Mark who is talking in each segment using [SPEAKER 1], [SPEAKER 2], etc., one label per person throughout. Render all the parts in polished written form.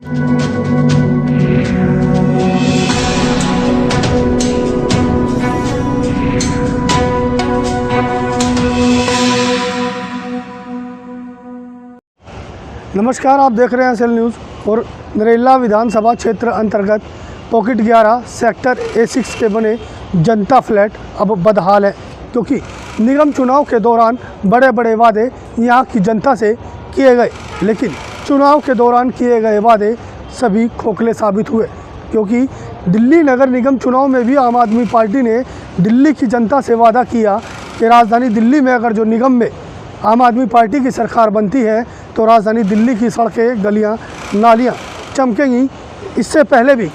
[SPEAKER 1] नमस्कार, आप देख रहे हैं एसएल न्यूज़। और नरेला विधानसभा क्षेत्र अंतर्गत पॉकेट 11 सेक्टर A6 के बने जनता फ्लैट अब बदहाल है, क्योंकि निगम चुनाव के दौरान बड़े बड़े वादे यहाँ की जनता से किए गए, लेकिन चुनाव के दौरान किए गए वादे सभी खोखले साबित हुए। क्योंकि दिल्ली नगर निगम चुनाव में भी आम आदमी पार्टी ने दिल्ली की जनता से वादा किया कि राजधानी दिल्ली में अगर जो निगम में आम आदमी पार्टी की सरकार बनती है तो राजधानी दिल्ली की सड़कें, गलियां, नालियां चमकेंगी। इससे पहले भी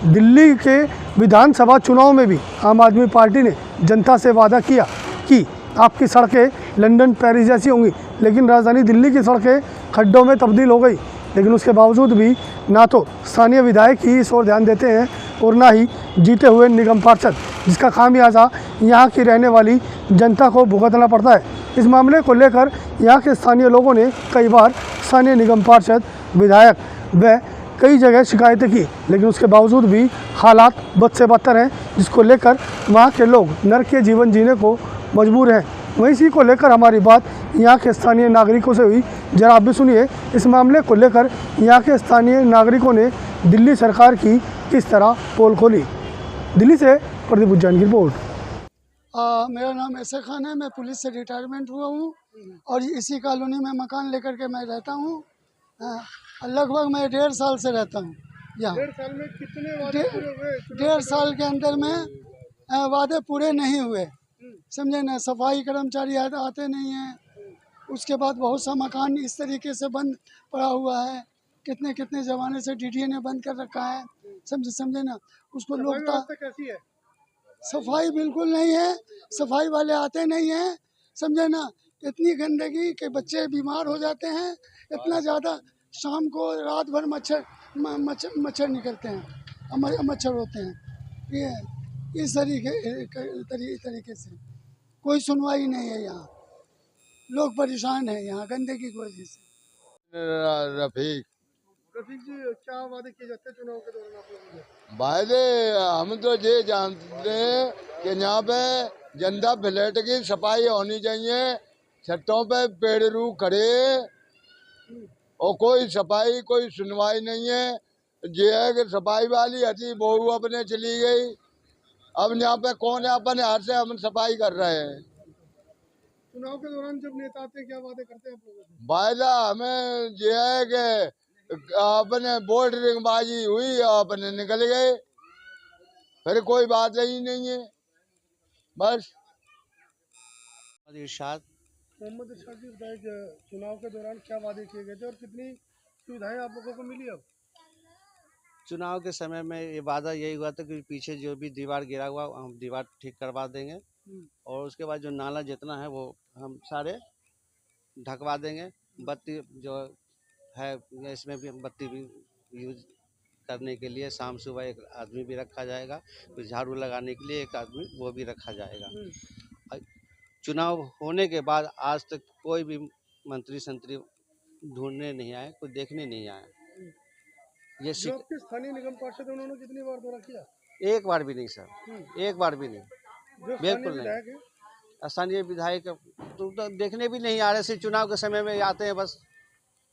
[SPEAKER 1] दिल्ली के विधानसभा चुनाव में भी आम आदमी पार्टी ने जनता से वादा किया कि आपकी सड़कें लंदन, पेरिस जैसी होंगी, लेकिन राजधानी दिल्ली की सड़कें खड्डों में तब्दील हो गई। लेकिन उसके बावजूद भी ना तो स्थानीय विधायक ही इस ओर ध्यान देते हैं और ना ही जीते हुए निगम पार्षद, जिसका खामियाजा यहाँ की रहने वाली जनता को भुगतना पड़ता है। इस मामले को लेकर यहाँ के स्थानीय लोगों ने कई बार स्थानीय निगम पार्षद, विधायक व कई जगह शिकायतें की, लेकिन उसके बावजूद भी हालात बद से बदतर हैं, जिसको लेकर वहाँ के लोग नरक के जीवन जीने को मजबूर हैं। वहीं इसी को लेकर हमारी बात यहाँ के स्थानीय नागरिकों से हुई। जरा आप भी सुनिए इस मामले को लेकर यहाँ के स्थानीय नागरिकों ने दिल्ली सरकार की किस तरह पोल खोली। दिल्ली से प्रदीप उज्जैन की रिपोर्ट।
[SPEAKER 2] मेरा नाम ऐसा खान है, मैं पुलिस से रिटायरमेंट हुआ हूँ और इसी कॉलोनी में मकान लेकर के मैं रहता हूँ। लगभग मैं 1.5 साल से रहता हूँ यहाँ।
[SPEAKER 1] 1.5 साल में कितने वादे पूरे हुए?
[SPEAKER 2] 1.5 साल के अंदर में वादे पूरे नहीं हुए, समझे ना। सफाई कर्मचारी आते नहीं हैं। उसके बाद बहुत सा मकान इस तरीके से बंद पड़ा हुआ है, कितने कितने ज़माने से DDA ने बंद कर रखा है, समझे ना। उसको लोग
[SPEAKER 1] कैसी है?
[SPEAKER 2] सफाई बिल्कुल नहीं है, सफाई वाले आते नहीं हैं, समझे ना। इतनी गंदगी के बच्चे बीमार हो जाते हैं, इतना ज़्यादा। शाम को रात भर मच्छर निकलते हैं, मच्छर होते हैं। ये इस तरीके से कोई सुनवाई नहीं है यहाँ। लोग परेशान हैं यहाँ गंदगी की वजह से।
[SPEAKER 3] रफीक
[SPEAKER 1] जी, क्या वादे किए जाते हैं चुनाव के दौरान आप लोगों से?
[SPEAKER 3] वादे हम तो ये जानते हैं कि यहाँ पे जनता फ्लैट की सफाई होनी चाहिए, छतों पे पेड़ रू खड़े, और कोई सफाई कोई सुनवाई नहीं है। ये है कि सफाई वाली हटी बहू अपने चली गई, अब यहाँ पे कौन है? अपने हाथ से हम सफाई कर रहे हैं।
[SPEAKER 1] चुनाव के दौरान जब नेता आते हैं क्या वादे करते हैं आप लोगों से?
[SPEAKER 3] वायदा हमें ये है कि अपने वोट रिंगबाजी हुई, अपने निकल गए, फिर कोई बात ही नहीं है, बस।
[SPEAKER 1] इरशाद मोहम्मद इरशाद जी, विधायक, चुनाव के दौरान क्या वादे किए गए थे और कितनी सुविधाएं आप लोगों को मिली? अब
[SPEAKER 4] चुनाव के समय में ये वादा यही हुआ था कि पीछे जो भी दीवार गिरा हुआ हम दीवार ठीक करवा देंगे, और उसके बाद जो नाला जितना है वो हम सारे ढकवा देंगे। बत्ती जो है इसमें भी हम बत्ती भी यूज करने के लिए शाम सुबह एक आदमी भी रखा जाएगा, फिर झाड़ू लगाने के लिए एक आदमी वो भी रखा जाएगा। चुनाव होने के बाद आज तक कोई भी मंत्री संतरी ढूंढने नहीं आए, कोई देखने नहीं आए। ये
[SPEAKER 1] स्थानीय निगम पार्षद उन्होंने कितनी बार दौरा किया?
[SPEAKER 4] एक बार भी नहीं सर, एक बार भी नहीं, बिल्कुल नहीं। स्थानीय विधायक तो देखने भी नहीं आ रहे, सिर्फ चुनाव के समय में आते हैं बस।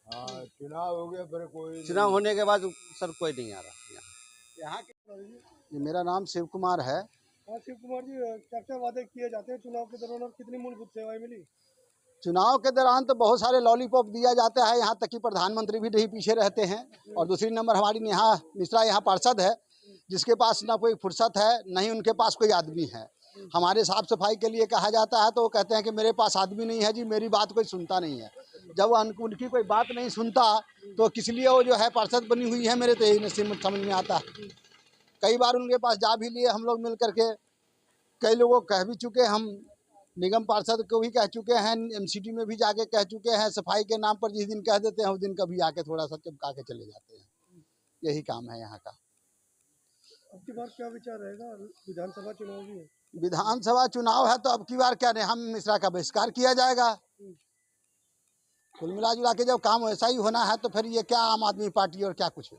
[SPEAKER 3] चुनाव हो गया फिर कोई,
[SPEAKER 4] चुनाव होने के बाद सर कोई नहीं आ रहा
[SPEAKER 1] यहाँ के।
[SPEAKER 5] मेरा नाम शिव कुमार है।
[SPEAKER 1] हाँ शिव कुमार जी, क्या क्या वादे किए जाते हैं चुनाव के दौरान और कितनी मूलभूत सेवाएं मिली?
[SPEAKER 5] चुनाव के दौरान तो बहुत सारे लॉलीपॉप दिया जाता है, यहाँ तक कि प्रधानमंत्री भी नहीं पीछे रहते हैं। और दूसरी नंबर हमारी नेहा मिश्रा यहाँ पार्षद है, जिसके पास ना कोई फुर्सत है, ना ही उनके पास कोई आदमी है। हमारे साफ सफाई के लिए कहा जाता है तो वो कहते हैं कि मेरे पास आदमी नहीं है जी, मेरी बात कोई सुनता नहीं है। जब उनकी कोई बात नहीं सुनता तो किस लिए वो जो है पार्षद बनी हुई है, मेरे तो यही नसीब समझ में आता है। कई बार उनके पास जा भी लिए हम लोग मिल करके, कई लोगों को कह भी चुके, हम निगम पार्षद को भी कह चुके हैं, MCT में भी जाके कह चुके हैं। सफाई के नाम पर जिस दिन कह देते हैं उस दिन कभी आके थोड़ा सा चिपका के चले जाते हैं। यही काम है यहाँ का।
[SPEAKER 1] अब की बार क्या विचार रहेगा? विधानसभा चुनाव भी है।
[SPEAKER 5] विधानसभा चुनाव है तो अब की बार क्या नहीं, हम मिश्रा का बहिष्कार किया जाएगा। कुल मिला जुला के जब काम वैसा ही होना है तो फिर ये क्या आम आदमी पार्टी और क्या कुछ है।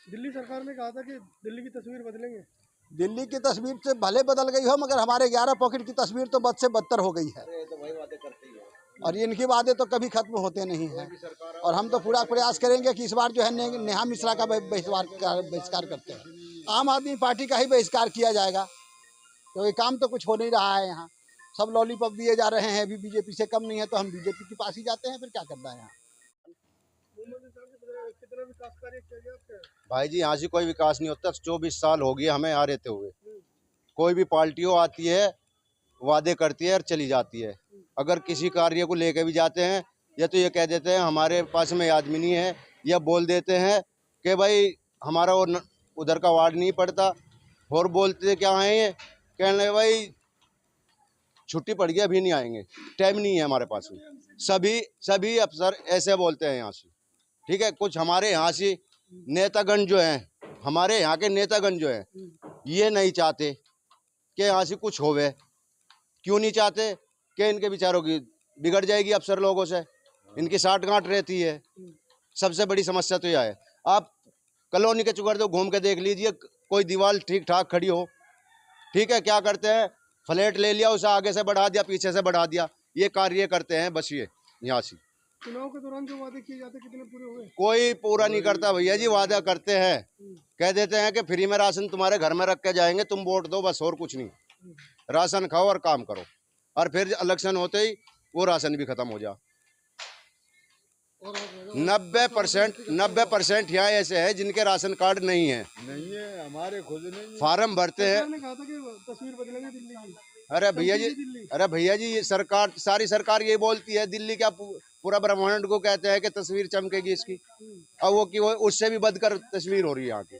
[SPEAKER 1] दिल्ली सरकार ने कहा था कि दिल्ली की तस्वीर बदलेंगे।
[SPEAKER 5] दिल्ली की तस्वीर से भले बदल गई हो मगर हमारे 11 पॉकेट की तस्वीर तो बद से बदतर हो गई है। और इनकी वादे तो कभी खत्म होते नहीं हैं। और हम तो पूरा प्रयास करेंगे कि इस बार जो है नेहा मिश्रा का बहिष्कार करते हैं। आम आदमी पार्टी का ही बहिष्कार किया जाएगा। तो ये काम तो कुछ हो नहीं रहा है यहाँ। सब लॉलीपॉप दिए जा रहे हैं। अभी बीजेपी से कम नहीं है तो हम बीजेपी के पास ही जाते हैं। फिर क्या करना है यहाँ।
[SPEAKER 1] कितना विकास कार्य किया गया आपके?
[SPEAKER 6] भाई जी यहाँ से कोई विकास नहीं होता। 24 साल हो गए हमें यहाँ रहते हुए। कोई भी पार्टी आती है, वादे करती है और चली जाती है। अगर किसी कार्य को लेके भी जाते हैं या तो ये कह देते हैं हमारे पास में आदमी नहीं है, या बोल देते हैं कि भाई हमारा उधर का वार्ड नहीं पड़ता। और बोलते क्या है ये, कहने लगे भाई छुट्टी पड़ गई अभी नहीं आएंगे, टाइम नहीं है हमारे पास में। सभी अफसर ऐसे बोलते हैं यहाँ से। ठीक है, कुछ हमारे यहाँ से नेतागण जो हैं, हमारे यहाँ के नेतागण जो हैं, ये नहीं चाहते कि यहाँ से कुछ होवे। क्यों नहीं चाहते? कि इनके विचारों की बिगड़ जाएगी अफसर लोगों से, इनकी साठगांठ रहती है। सबसे बड़ी समस्या तो यह है। आप कॉलोनी के चुकर तो घूम के देख लीजिए, कोई दीवार ठीक ठाक खड़ी हो। ठीक है, क्या करते हैं, फ्लैट ले लिया, उसे आगे से बढ़ा दिया, पीछे से बढ़ा दिया। ये कार्य करते हैं बस ये यहाँ से।
[SPEAKER 1] चुनाव के दौरान जो वादे किए जाते कितने पूरे हुए?
[SPEAKER 6] कोई पूरा नहीं करता भैया जी। वादा करते हैं, कह देते हैं कि फ्री में राशन तुम्हारे घर में रख के जाएंगे, तुम वोट दो, बस और कुछ नहीं। राशन खाओ और काम करो, और फिर इलेक्शन होते ही वो राशन भी खत्म हो जा। 90% यहाँ ऐसे है जिनके राशन कार्ड नहीं है।
[SPEAKER 3] हमारे खुद नहीं।
[SPEAKER 6] फार्म भरते हैं।
[SPEAKER 1] सरकार ने कहा था कि तस्वीर बदलेंगे दिल्ली की।
[SPEAKER 6] अरे भैया जी,
[SPEAKER 1] दिल्ली।
[SPEAKER 6] ये सरकार, सारी सरकार ये बोलती है, दिल्ली क्या पूरा ब्रह्मांड को कहते हैं कि तस्वीर चमकेगी इसकी। अब वो उससे भी बदतर तस्वीर हो रही है यहाँ की।